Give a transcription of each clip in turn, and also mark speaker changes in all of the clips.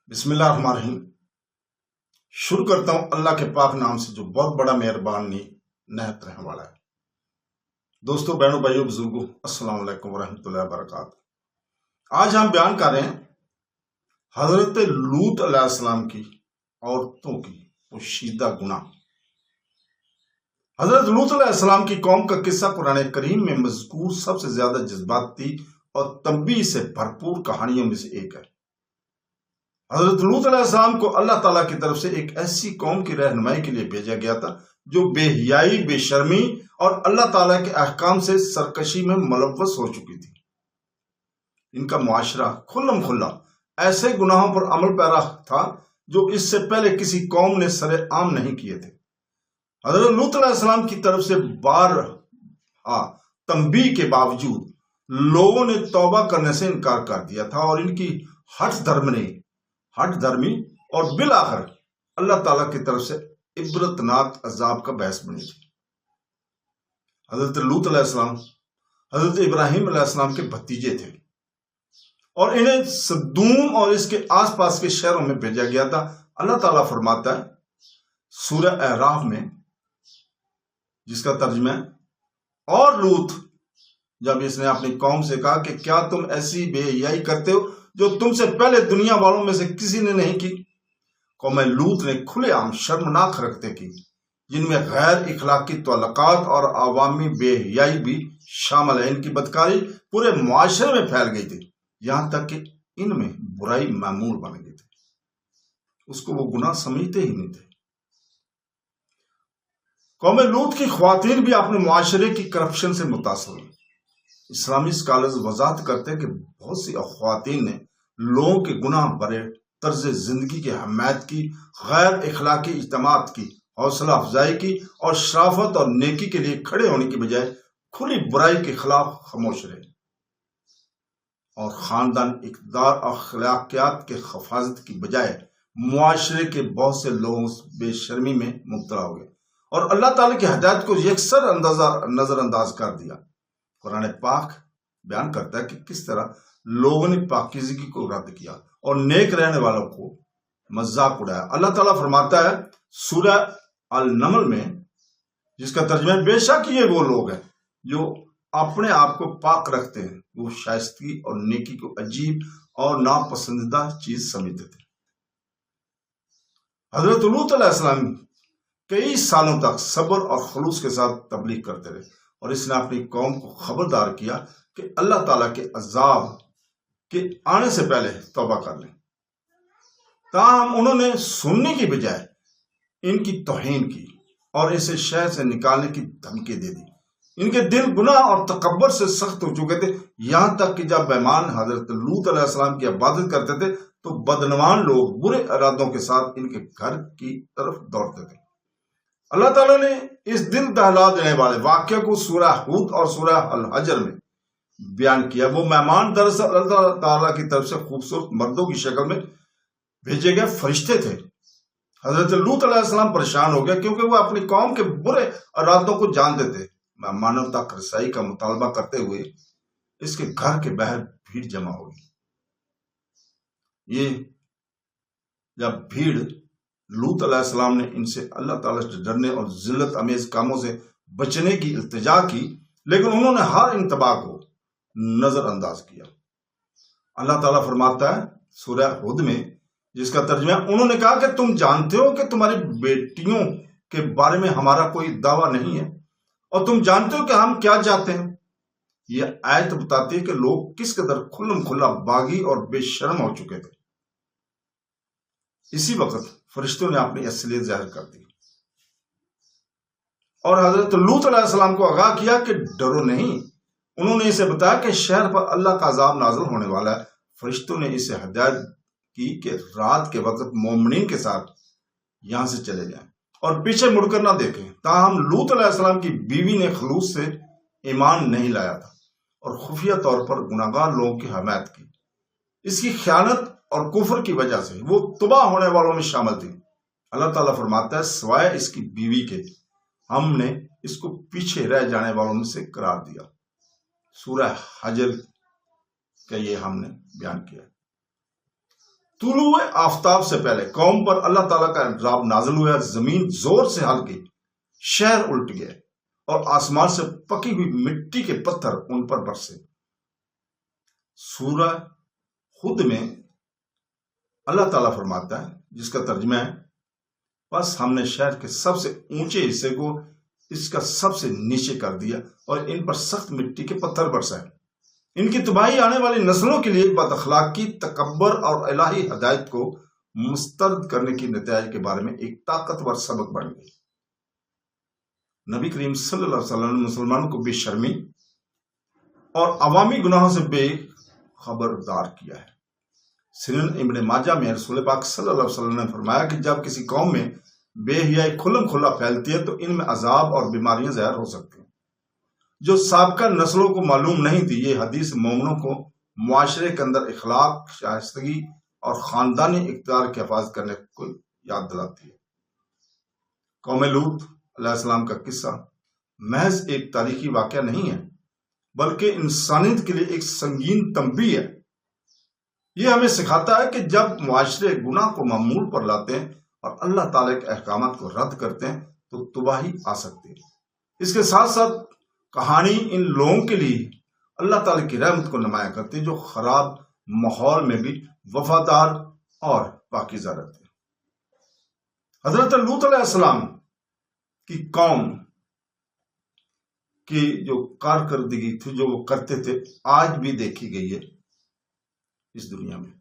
Speaker 1: بسم اللہ الرحمن الرحیم۔ شروع کرتا ہوں اللہ کے پاک نام سے جو بہت بڑا مہربان نہایت رحم والا ہے۔ دوستو، بہنوں، بھائیوں، بزرگوں، السلام علیکم ورحمۃ اللہ وبرکاتہ۔ آج ہم بیان کر رہے ہیں حضرت لوط علیہ السلام کی عورتوں کی پوشیدہ گناہ۔ حضرت لوط علیہ السلام کی قوم کا قصہ قرآن کریم میں مذکور سب سے زیادہ جذباتی اور تنبیہ سے بھرپور کہانیوں میں سے ایک ہے۔ حضرت لوط علیہ السلام کو اللہ تعالیٰ کی طرف سے ایک ایسی قوم کی رہنمائی کے لیے بھیجا گیا تھا جو بے حیائی، بے شرمی اور اللہ تعالیٰ کے احکام سے سرکشی میں ملوث ہو چکی تھی۔ ان کا معاشرہ کھلم کھلا ایسے گناہوں پر عمل پیرا تھا جو اس سے پہلے کسی قوم نے سر عام نہیں کیے تھے۔ حضرت لوط علیہ السلام کی طرف سے بارہا تنبیہ کے باوجود لوگوں نے توبہ کرنے سے انکار کر دیا تھا اور ان کی ہٹ دھرمی اور بالآخر اللہ تعالیٰ کی طرف سے عبرتناک عذاب کا باعث بنی تھی۔ حضرت لوط علیہ السلام حضرت ابراہیم علیہ السلام کے بھتیجے تھے اور انہیں سدوم اور اس کے آس پاس کے شہروں میں بھیجا گیا تھا۔ اللہ تعالیٰ فرماتا ہے سورہ اعراف میں، جس کا ترجمہ ہے، اور لوط جب اس نے اپنی قوم سے کہا کہ کیا تم ایسی بے حیائی کرتے ہو جو تم سے پہلے دنیا والوں میں سے کسی نے نہیں کی؟ قوم لوط نے کھلے عام شرمناک حرکتیں کی جن میں غیر اخلاقی تعلقات اور عوامی بے حیائی بھی شامل ہے۔ ان کی بدکاری پورے معاشرے میں پھیل گئی تھی، یہاں تک کہ ان میں برائی معمول بن گئی تھی۔ اس کو وہ گناہ سمجھتے ہی نہیں تھے۔ قوم لوط کی خواتین بھی اپنے معاشرے کی کرپشن سے متاثر ہوئی۔ اسلامی اسکالرز وضاحت کرتے ہیں کہ بہت سی خواتین نے لوگوں کے گناہ برے طرز زندگی کی حمایت کی، غیر اخلاقی اجتماعات کی حوصلہ افزائی کی اور شرافت اور نیکی کے لیے کھڑے ہونے کی بجائے کھلی برائی کے خلاف خاموش رہے اور خاندان اقتدار اور اخلاقیات کے حفاظت کی بجائے معاشرے کے بہت سے لوگوں بے شرمی میں مبتلا ہو گئے اور اللہ تعالیٰ کی ہدایت کو یکسر نظر انداز کر دیا۔ قرآن پاک بیان کرتا ہے کہ کس طرح لوگوں نے پاکیزگی کو رد کیا اور نیک رہنے والوں کو مذاق اڑایا۔ اللہ تعالیٰ فرماتا ہے سورہ النمل میں، جس کا ترجمہ ہے، بے شک یہ وہ لوگ ہیں جو اپنے آپ کو پاک رکھتے ہیں، وہ شائستگی اور نیکی کو عجیب اور ناپسندیدہ چیز سمجھتے تھے۔ حضرت لوط علیہ السلام کئی سالوں تک صبر اور خلوص کے ساتھ تبلیغ کرتے رہے اور اس نے اپنی قوم کو خبردار کیا کہ اللہ تعالیٰ کے عذاب کے آنے سے پہلے توبہ کر لیں۔ تاہم انہوں نے سننے کی بجائے ان کی توہین کی اور اسے شہر سے نکالنے کی دھمکی دے دی۔ ان کے دل گناہ اور تکبر سے سخت ہو چکے تھے، یہاں تک کہ جب مہمان حضرت لوط علیہ السلام کی عبادت کرتے تھے تو بدنوان لوگ برے ارادوں کے ساتھ ان کے گھر کی طرف دوڑتے تھے۔ اللہ تعالیٰ نے اس دل دہلا دینے والے واقعے کو سورہ ہود اور سورہ الحجر میں بیان کیا۔ وہ مہمان دراصل اللہ تعالیٰ کی طرف سے خوبصورت مردوں کی شکل میں بھیجے گئے فرشتے تھے۔ حضرت لوط علیہ السلام پریشان ہو گئے کیونکہ وہ اپنی قوم کے برے ارادوں کو جانتے تھے۔ مہمانوں تک رسائی کا مطالبہ کرتے ہوئے اس کے گھر کے باہر بھیڑ جمع ہوئی۔ یہ جب بھیڑ لوط علیہ السلام نے ان سے اللہ تعالیٰ سے ڈرنے اور ذلت امیز کاموں سے بچنے کی التجا کی، لیکن انہوں نے ہر انتباہ کو نظر انداز کیا۔ اللہ تعالیٰ فرماتا ہے سورہ ہود میں، جس کا ترجمہ ہے، انہوں نے کہا کہ تم جانتے ہو کہ تمہاری بیٹیوں کے بارے میں ہمارا کوئی دعویٰ نہیں ہے اور تم جانتے ہو کہ ہم کیا چاہتے ہیں۔ یہ آیت بتاتی ہے کہ لوگ کس قدر کھلم کھلا باغی اور بے شرم ہو چکے تھے۔ اسی وقت فرشتوں نے اپنی اصلیت ظاہر کر دی اور حضرت لوط علیہ السلام کو آگاہ کیا کہ ڈرو نہیں۔ انہوں نے اسے بتایا کہ شہر پر اللہ کا عذاب نازل ہونے والا ہے۔ فرشتوں نے اسے ہدایت کی کہ رات کے وقت مومنین کے ساتھ یہاں سے چلے جائیں اور پیچھے مڑ کر نہ دیکھیں۔ تاہم لوط علیہ السلام کی بیوی نے خلوص سے ایمان نہیں لایا تھا اور خفیہ طور پر گناہگار لوگوں کی حمایت کی۔ اس کی خیانت اور کفر کی وجہ سے وہ تباہ ہونے والوں میں شامل تھی۔ اللہ تعالیٰ فرماتا ہے سوائے اس کی بیوی کے ہم نے اس کو پیچھے رہ جانے والوں میں سے قرار دیا۔ سورہ حجر کا یہ ہم نے بیان کیا۔ طلوع آفتاب سے پہلے قوم پر اللہ تعالیٰ کا عذاب نازل ہوا، زمین زور سے ہل گئی، شہر الٹ گئے اور آسمان سے پکی ہوئی مٹی کے پتھر ان پر برسے۔ سورہ خود میں اللہ تعالیٰ فرماتا ہے، جس کا ترجمہ ہے، بس ہم نے شہر کے سب سے اونچے حصے کو اس کا سب سے نیچے کر دیا اور ان پر سخت مٹی کے پتھر برسائے۔ ان کی تباہی آنے والی نسلوں کے لیے بد اخلاقی، تکبر اور الہی ہدایت کو مسترد کرنے کی نتائج کے بارے میں ایک طاقتور سبق بن گئی۔ نبی کریم صلی اللہ علیہ وسلم نے مسلمانوں کو بے شرمی اور عوامی گناہوں سے بے خبردار کیا ہے۔ سنن ابن ماجہ میں رسول پاک صلی اللہ علیہ وسلم نے فرمایا کہ جب کسی قوم میں بے حیائی کھلم کھلا پھیلتی ہے تو ان میں عذاب اور بیماریاں ظاہر ہو سکتی ہیں جو سابقہ نسلوں کو معلوم نہیں تھی۔ یہ حدیث مومنوں کو معاشرے کے اندر اخلاق، شائستگی اور خاندانی اقتدار کی حفاظت کرنے کو یاد دلاتی ہے۔ قوم لوط علیہ السلام کا قصہ محض ایک تاریخی واقعہ نہیں ہے، بلکہ انسانیت کے لیے ایک سنگین تنبیہ ہے۔ یہ ہمیں سکھاتا ہے کہ جب معاشرے گناہ کو معمول پر لاتے ہیں اور اللہ تعالیٰ کے احکامات کو رد کرتے ہیں تو تباہی آ سکتی ہے۔ اس کے ساتھ ساتھ کہانی ان لوگوں کے لیے اللہ تعالیٰ کی رحمت کو نمایاں کرتی ہے جو خراب ماحول میں بھی وفادار اور پاکیزہ رہتے ہیں۔ حضرت لوط علیہ السلام کی قوم کی جو کارکردگی تھی، جو وہ کرتے تھے، آج بھی دیکھی گئی ہے اس دنیا میں۔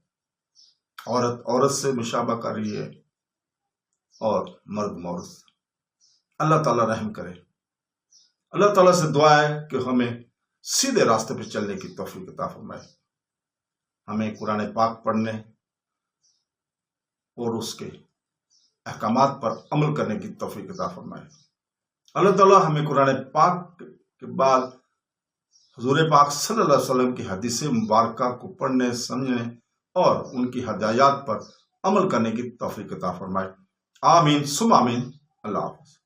Speaker 1: عورت سے مشابہ کر رہی ہے اور مرد عورت سے۔ اللہ تعالیٰ رحم کرے۔ اللہ تعالیٰ سے دعا ہے کہ ہمیں سیدھے راستے پہ چلنے کی توفیق عطا فرمائے، ہمیں قرآن پاک پڑھنے اور اس کے احکامات پر عمل کرنے کی توفیق عطا فرمائے۔ اللہ تعالیٰ ہمیں قرآن پاک کے بعد حضور پاک صلی اللہ علیہ وسلم کی حدیث مبارکہ کو پڑھنے، سمجھنے اور ان کی ہدایات پر عمل کرنے کی توفیق عطا فرمائے۔ آمین ثم آمین۔ اللہ حافظ۔